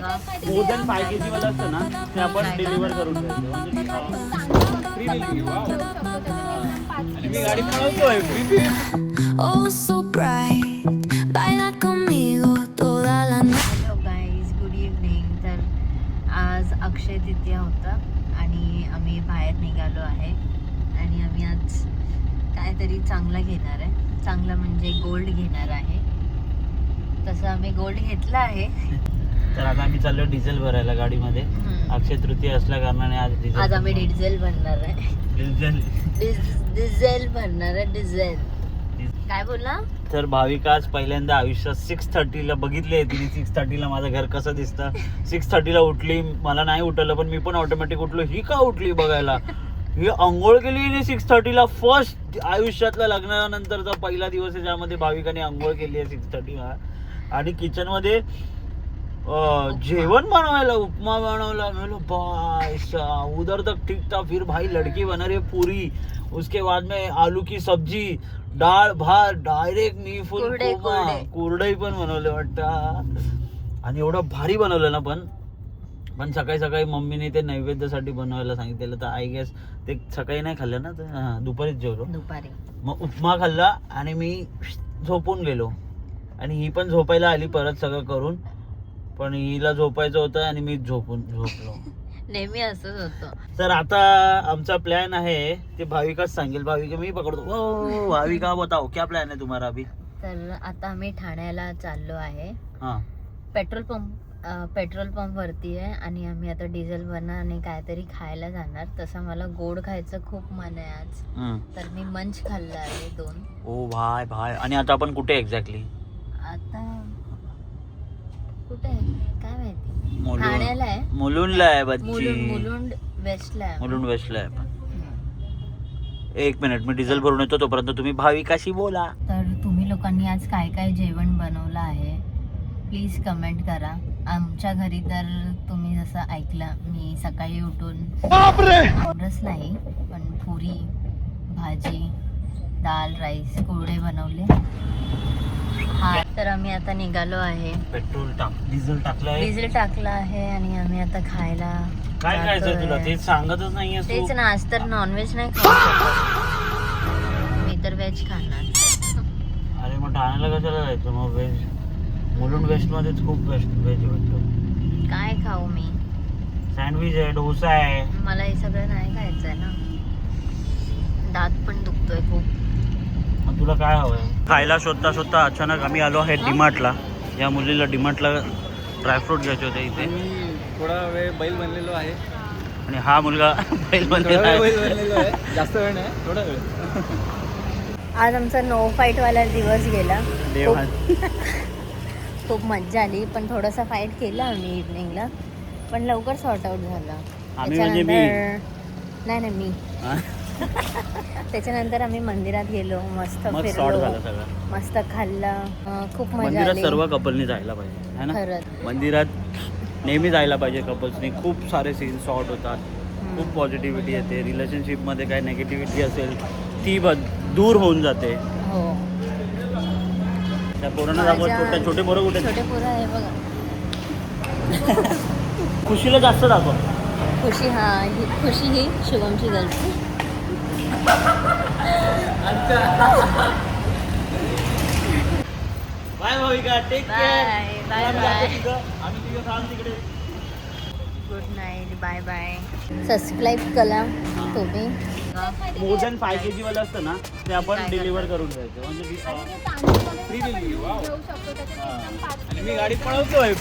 More than 5 kg वाला असतं ना ते आपण डिलिव्हर करून द्यायचं म्हणजे फ्री डिलिव्हरी. आणि मी गाडी पळवतोय Oh, so bright, baila conmigo toda la noche. Hello guys, good evening. तर आज अक्षय तृतीया होता आणि आम्ही बाहेर निघालो आहे आणि आम्ही आज काहीतरी चांगलं घेणार आहे. चांगलं म्हणजे गोल्ड घेणार आहे. तसं आम्ही गोल्ड घेतला आहे. तर आता आम्ही चाललो डिझेल भरायला गाडीमध्ये. अक्षय तृतीया असल्या कारणाने आज आम्ही डिझेल भरणार आहे. डिझेल भरणार आहे. डिझेल काय बोलला? तर भाविका आज पहिल्यांदा आयुष्यात 6:30 ला बघितले तिने. 6:30 ला माझं घर कसं दिसतं. 6:30 ला उठली. मला नाही उठवलं पण मी पण ऑटोमॅटिक उठलो. ही का उठली बघायला. ही अंघोळ केली 6:30 ला. फर्स्ट आयुष्यातला लग्नानंतरचा पहिला दिवस आहे ज्यामध्ये भाविकाने अंघोळ केली आहे 6:30 ला. आणि किचन मध्ये जेवण बनवायला उपमा बनवला. भाई साहब उधर तक ठीक था. फिर भाई लड़की बना रही पूरी. उसके बाद में आलू की सब्जी, डाळ भात, डायरेक्ट मी फुल कुरडई पण बनवले वाटतं. आणि एवढं भारी बनवलं ना. पण सकाळी सकाळी मम्मीने ते नैवेद्यासाठी बनवायला सांगितलेलं. तर आय गेस ते सकाळी नाही खाल्लं ना. तर दुपारीच जेवलो. दुपारी मग उपमा खाल्ला आणि मी झोपून गेलो. आणि ही पण झोपायला आली परत सगळं करून. पण हिला झोपायचं होतं आणि मी झोपलो. नेहमी असंच होतं. तर आता आमचा प्लॅन आहे ते भाविकाच सांगेल. भाविका मी पकडतो. ओ भाविका बताओ क्या प्लॅन आहे तुम्हाला अभी? तर आता आम्ही ठाण्याला चाललो आहे. हा पेट्रोल पंप वरती आहे आणि आम्ही आता डिझेल भरणार आणि काहीतरी खायला जाणार. तसं मला गोड खायचं खूप मन आहे आज. तर मी मंच खाल्ला आहे 2. ओ भाय. आणि आता आपण कुठे एक्झॅक्टली? आता कुठे आहे काय माहिती. ठाण्याला आहे. मुलुंडला आहे बच्ची. मुलुंड वेस्टला आहे. मुलुंड वेस्टला आहे. 1 मिनिट मी डिझेल भरून येतो तोपर्यंत तुम्ही भाविकाशी बोला. तर तुम्ही लोकांनी आज काय काय जेवण बनवलं आहे प्लीज कमेंट करा. आमच्या घरी तर तुम्ही जसं ऐकलं मी सकाळी उठून रस नाही पण पुरी भाजी दाल राईस कुरडे बनवले. हा तर आम्ही आता निघालो आहे. डिझेल टाकलं आहे आणि आम्ही आता खायला काय खायचं तुला तेच सांगतच नाहीये. तेच ना. आज तर नॉनव्हेज नाही खाऊ शकत. मी तर व्हेज खाणार. अरे मग ठाण्याला कशाला जायचं मग? व्हेज मुलुंड वेस्ट मध्येच खूप व्हेज भेटतो. काय खाऊ मी? सँडविच आहे, डोसा आहे. मला हे सगळं नाही खायचं आहे ना. दात पण दुखतोय खूप. मग तुला काय हवंय खायला? शोधता अचानक आम्ही आलो आहे डीमार्टला. या मुलीला डीमार्टला ड्रायफ्रूट घ्यायचे होते. इथे थोडा वेळ बैल बनलेलो आहे आणि हा मुलगा बैल बनलेला आहे. जास्त वेळ नाही, थोडा वेळ. आज आमचा नो फाईट वाला दिवस गेला. खूप मज्जा आली पण थोडासा फाईट केला आम्ही इव्हनिंगला. पण लवकर सॉर्ट आउट झाला. नाही मी त्याच्यानंतर आम्ही मंदिरात गेलो. मस्त फिरलो, मस्त खाल्लं. खूप मजा आली. सर्व कपलनी जायला पाहिजे है ना. खरंच मंदिरात नेहमी जायला पाहिजे कपल्सनी. खूप सारे सीन सॉर्ट होतात. खूप पॉझिटिव्हिटी येते. रिलेशनशिपमध्ये काय नेगेटिव्हिटी असेल ती दूर होऊन जाते. हो. त्या पोरांना दाखवत. छोटे पोरं कुठे? छोटे पोरं आहे बघा. खुशीला जास्त दाखव. खुशी ही शुभमची girlfriend. Bye Bhavika. Take care. Bye आम्ही तिघं थांब तिकडे. Good night. Bye bye. Subscribe करा तुम्ही. मोर दॅन 5 kg वाला असतं ना ते आपण डिलिव्हर करून द्यायचं म्हणजे फ्री डिलिव्हरी. आणि मी गाडी पळवतोय.